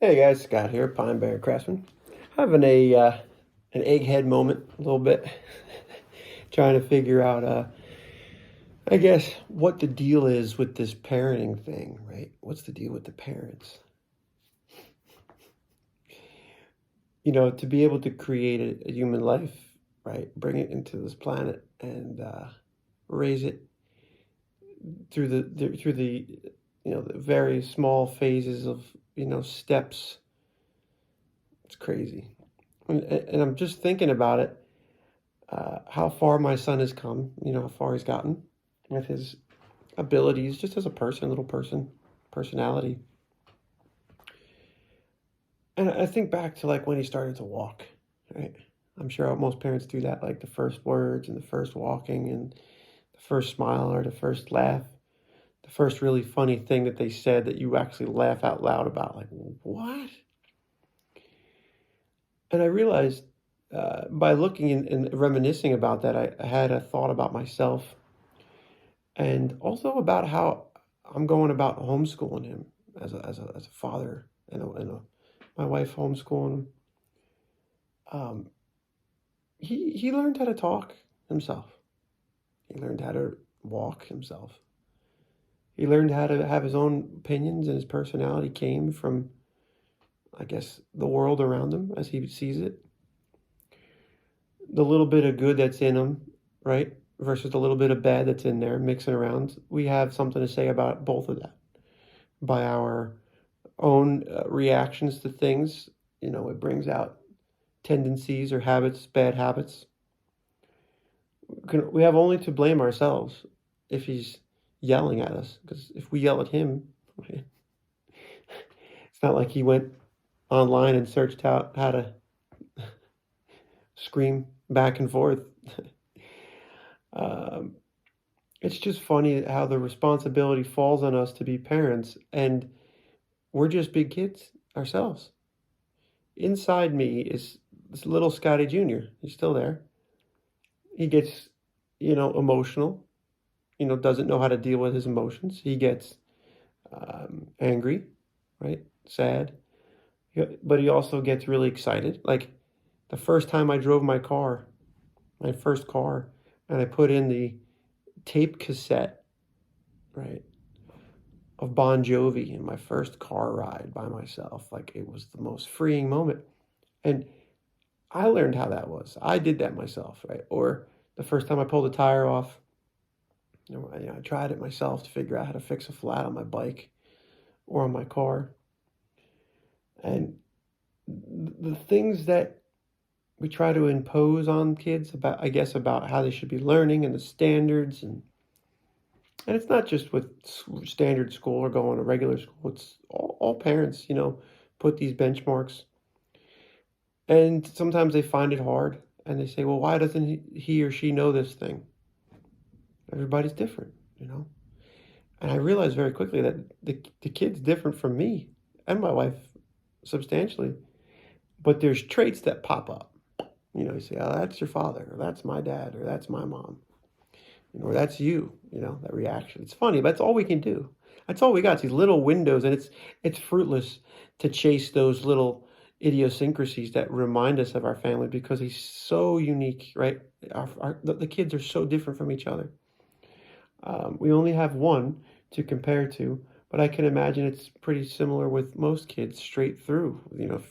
Hey guys, Scott here, Pine Bear Craftsman. Having an egghead moment a little bit, trying to figure out I guess what the deal is with this parenting thing, right? What's the deal with the parents? To be able to create a human life, right? Bring it into this planet and raise it through the very small phases of steps. It's crazy, and I'm just thinking about it. How far my son has come, how far he's gotten with his abilities, just as a person, little person, personality. And I think back to like when he started to walk, right? I'm sure most parents do that, like the first words and the first walking and the first smile or the first laugh, the first really funny thing that they said that you actually laugh out loud about, like, what? And I realized by looking and reminiscing about that, I had a thought about myself and also about how I'm going about homeschooling him as a father and my wife homeschooling him. Um, he learned how to talk himself. He learned how to walk himself. He learned how to have his own opinions, and his personality came from, I guess, the world around him as he sees it. The little bit of good that's in him, right, versus the little bit of bad that's in there mixing around. We have something to say about both of that by our own reactions to things. It brings out tendencies or habits, bad habits. We have only to blame ourselves if he's yelling at us, because if we yell at him, it's not like he went online and searched out how to scream back and forth. um, it's just funny how the responsibility falls on us to be parents, and we're just big kids ourselves. Inside me is this little Scotty Jr. He's still there. He gets, emotional, doesn't know how to deal with his emotions. He gets angry, right? Sad. But he also gets really excited. Like the first time I drove my first car, and I put in the tape cassette, right, of Bon Jovi in my first car ride by myself. Like it was the most freeing moment. And I learned how that was. I did that myself, right? Or the first time I pulled a tire off, I tried it myself to figure out how to fix a flat on my bike or on my car. And the things that we try to impose on kids about, I guess, about how they should be learning and the standards, and it's not just with standard school or going to regular school. It's all parents, put these benchmarks, and sometimes they find it hard, and they say, well, why doesn't he or she know this thing? Everybody's different. And I realized very quickly that the kid's different from me and my wife substantially, but there's traits that pop up. You say, oh, that's your father, or that's my dad, or that's my mom, or that's you, that reaction. It's funny, but that's all we can do. That's all we got, these little windows, and it's fruitless to chase those little idiosyncrasies that remind us of our family because he's so unique, right? The kids are so different from each other. We only have one to compare to, but I can imagine it's pretty similar with most kids straight through,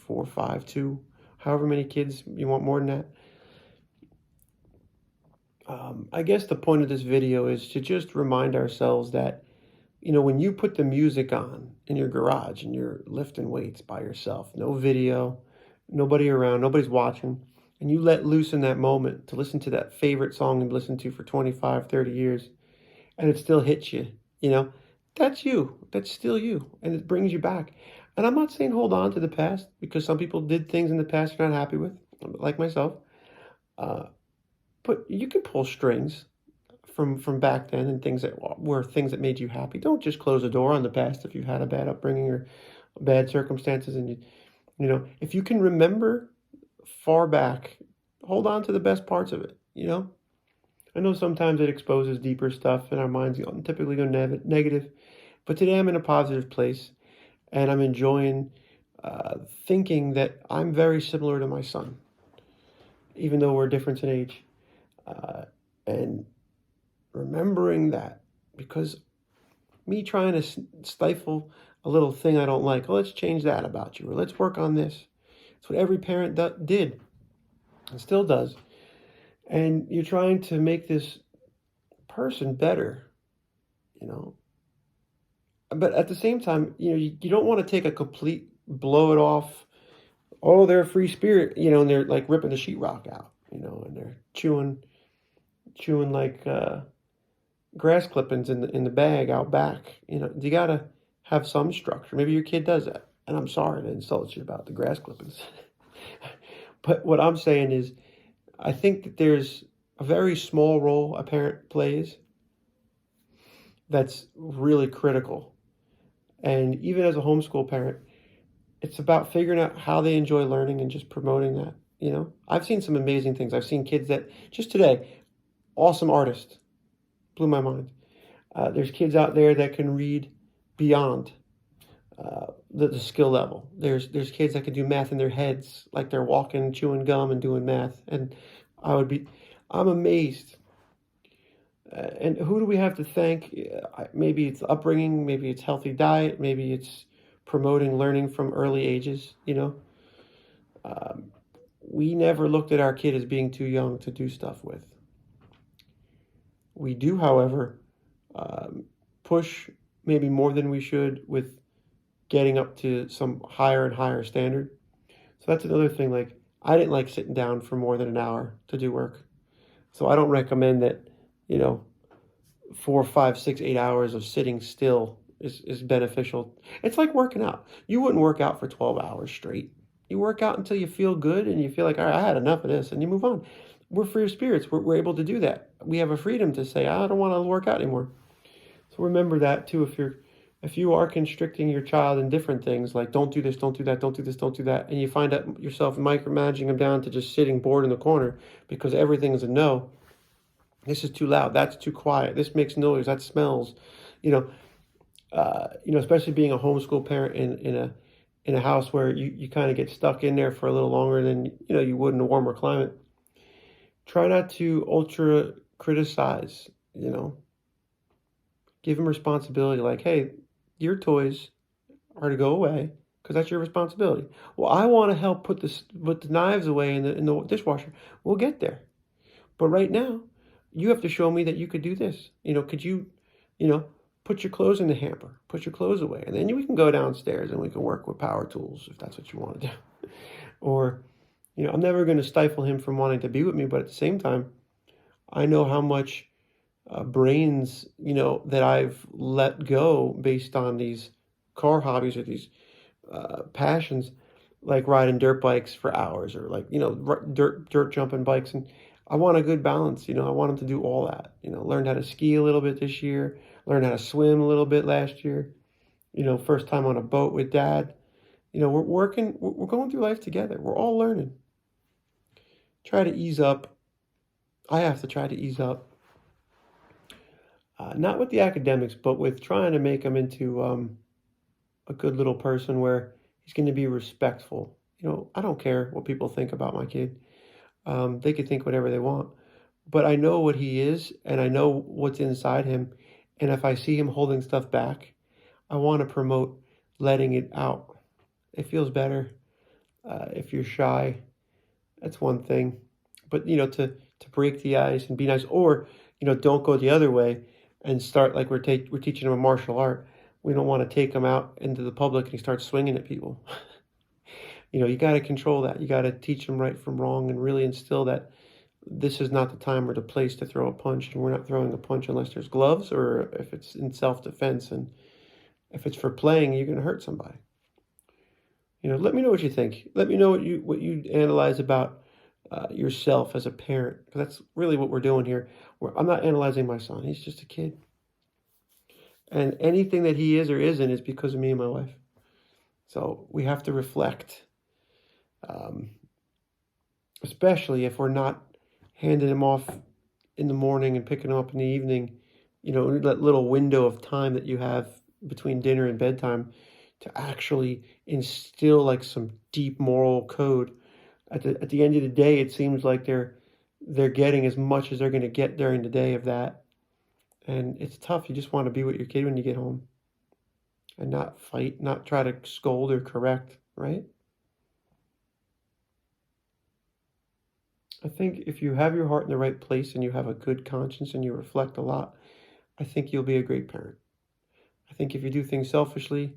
4, 5, 2, however many kids you want more than that. I guess the point of this video is to just remind ourselves that, when you put the music on in your garage and you're lifting weights by yourself, no video, nobody around, nobody's watching, and you let loose in that moment to listen to that favorite song you've listened to for 25, 30 years, and it still hits you, that's you. That's still you. And it brings you back. And I'm not saying hold on to the past, because some people did things in the past you're not happy with, like myself. Uh, but you can pull strings from back then, and things that were things that made you happy. Don't just close the door on the past if you've had a bad upbringing or bad circumstances. And if you can remember far back, hold on to the best parts of it. I know sometimes it exposes deeper stuff, and our minds typically go negative. But today I'm in a positive place, and I'm enjoying thinking that I'm very similar to my son, even though we're different in age, uh, and remembering that, because me trying to stifle a little thing I don't like, oh, let's change that about you, or let's work on this. It's what every parent did and still does. And you're trying to make this person better, you know. But at the same time, you don't want to take a complete blow it off. Oh, they're a free spirit, and they're like ripping the sheetrock out, and they're chewing like grass clippings in the bag out back. You gotta have some structure. Maybe your kid does that, and I'm sorry to insult you about the grass clippings. But what I'm saying is, I think that there's a very small role a parent plays that's really critical. And even as a homeschool parent, it's about figuring out how they enjoy learning and just promoting that. I've seen some amazing things. I've seen kids that just today, awesome artists, blew my mind. There's kids out there that can read beyond the skill level. There's kids that can do math in their heads, like they're walking, chewing gum, and doing math. And I'm amazed. And who do we have to thank? Maybe it's upbringing, maybe it's healthy diet, maybe it's promoting learning from early ages. We never looked at our kid as being too young to do stuff with. We do, however, push maybe more than we should with getting up to some higher and higher standard. So that's another thing. Like, I didn't like sitting down for more than an hour to do work. So I don't recommend that, 4, 5, 6, 8 hours of sitting still is beneficial. It's like working out. You wouldn't work out for 12 hours straight. You work out until you feel good and you feel like, all right, I had enough of this, and you move on. We're free spirits. We're able to do that. We have a freedom to say, I don't want to work out anymore. So remember that too. If you are constricting your child in different things, like don't do this, don't do that, don't do this, don't do that, and you find out yourself micromanaging them down to just sitting bored in the corner because everything is a no. This is too loud. That's too quiet. This makes noise. That smells. Especially being a homeschool parent in a house where you kind of get stuck in there for a little longer than you would in a warmer climate. Try not to ultra criticize. Give them responsibility. Like, hey, your toys are to go away because that's your responsibility. Well, I want to help put the knives away in the dishwasher. We'll get there. But right now, you have to show me that you could do this. Could you, put your clothes in the hamper, put your clothes away, and then we can go downstairs and we can work with power tools if that's what you want to do. Or, I'm never going to stifle him from wanting to be with me, but at the same time, I know how much brains, that I've let go based on these car hobbies or these passions, like riding dirt bikes for hours or like, dirt jumping bikes. And I want a good balance. I want him to do all that, learned how to ski a little bit this year, learned how to swim a little bit last year, first time on a boat with dad. We're going through life together. We're all learning. Try to ease up. I have to try to ease up. Not with the academics, but with trying to make him into a good little person where he's going to be respectful. I don't care what people think about my kid. They could think whatever they want. But I know what he is, and I know what's inside him. And if I see him holding stuff back, I want to promote letting it out. It feels better if you're shy. That's one thing. But, to break the ice and be nice. Or, don't go the other way and start like we're teaching him a martial art. We don't want to take him out into the public and he starts swinging at people. You got to control that. You got to teach him right from wrong and really instill that this is not the time or the place to throw a punch. And we're not throwing a punch unless there's gloves or if it's in self-defense. And if it's for playing, you're going to hurt somebody. Let me know what you think. Let me know what you analyze about yourself as a parent. Because that's really what we're doing here. I'm not analyzing my son. He's just a kid. And anything that he is or isn't is because of me and my wife. So we have to reflect. Especially if we're not handing him off in the morning and picking him up in the evening, that little window of time that you have between dinner and bedtime to actually instill like some deep moral code. At the end of the day, it seems like they're getting as much as they're going to get during the day of that. And it's tough. You just want to be with your kid when you get home and not fight, not try to scold or correct, right? I think if you have your heart in the right place and you have a good conscience and you reflect a lot, I think you'll be a great parent. I think if you do things selfishly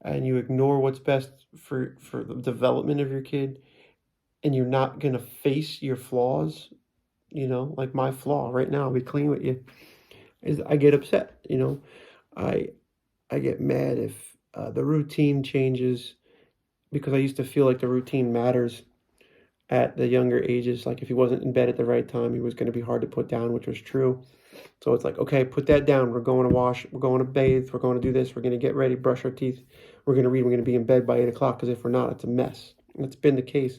and you ignore what's best for the development of your kid, and you're not going to face your flaws, like my flaw right now, I'll be clean with you, is I get upset. I I get mad if the routine changes, because I used to feel like the routine matters at the younger ages. Like if he wasn't in bed at the right time, he was going to be hard to put down, which was true. So it's like, okay, put that down. We're going to wash. We're going to bathe. We're going to do this. We're going to get ready, brush our teeth. We're going to read. We're going to be in bed by 8 o'clock, because if we're not, it's a mess. And it's been the case.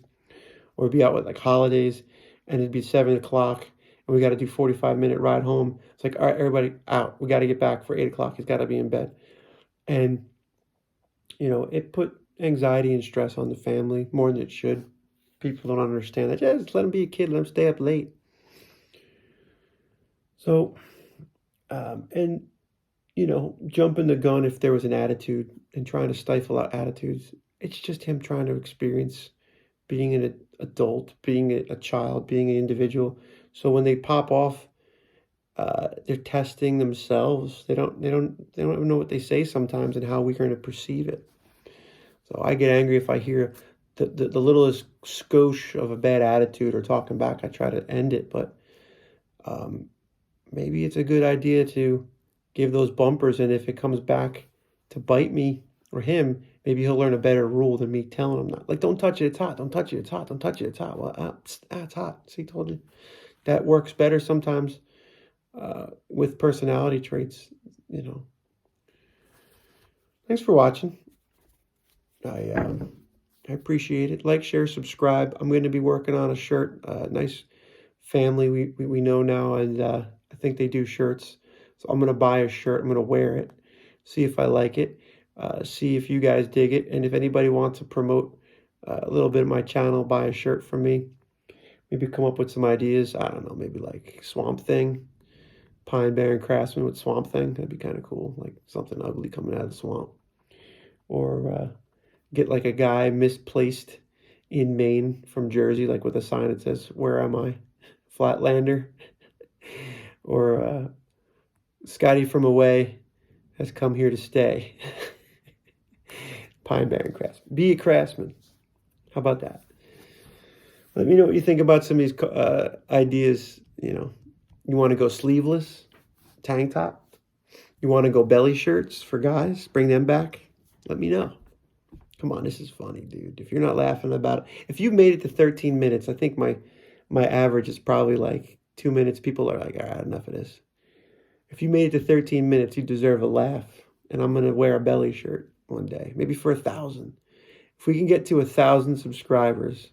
Or we'd be out with like holidays and it'd be 7 o'clock and we got to do 45-minute ride home. It's like, all right, everybody out. We got to get back for 8 o'clock. He's got to be in bed. And, it put anxiety and stress on the family more than it should. People don't understand that. Yeah, just let him be a kid. Let him stay up late. So, and, jumping the gun if there was an attitude and trying to stifle out attitudes, it's just him trying to experience being an adult, being a child, being an individual. So when they pop off, they're testing themselves. They don't even know what they say sometimes and how we're going to perceive it. So I get angry if I hear the littlest skosh of a bad attitude or talking back. I try to end it, but maybe it's a good idea to give those bumpers, and if it comes back to bite me or him, maybe he'll learn a better rule than me telling him that. Like, don't touch it, it's hot. Don't touch it, it's hot. Don't touch it, it's hot. Well, it's hot. See, told you. That works better sometimes with personality traits, Thanks for watching. I appreciate it. Like, share, subscribe. I'm going to be working on a shirt. Nice family we know now, and I think they do shirts. So I'm going to buy a shirt. I'm going to wear it, see if I like it, see if you guys dig it. And if anybody wants to promote a little bit of my channel, buy a shirt from me. Maybe come up with some ideas. I don't know, maybe like Swamp Thing, Pine Barren Craftsman with Swamp Thing. That'd be kind of cool, like something ugly coming out of the swamp. Or get like a guy misplaced in Maine from Jersey, like with a sign that says, "Where am I? Flatlander." Or Scotty from away has come here to stay. Pine Barren Craftsman. Be a craftsman. How about that? Let me know what you think about some of these ideas. You want to go sleeveless, tank top? You want to go belly shirts for guys? Bring them back? Let me know. Come on, this is funny, dude. If you're not laughing about it. If you made it to 13 minutes, I think my average is probably like 2 minutes. People are like, all right, enough of this. If you made it to 13 minutes, you deserve a laugh. And I'm going to wear a belly shirt one day, maybe for 1,000. If we can get to 1,000 subscribers,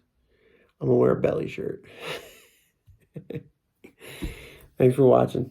I'm going to wear a belly shirt. Thanks for watching.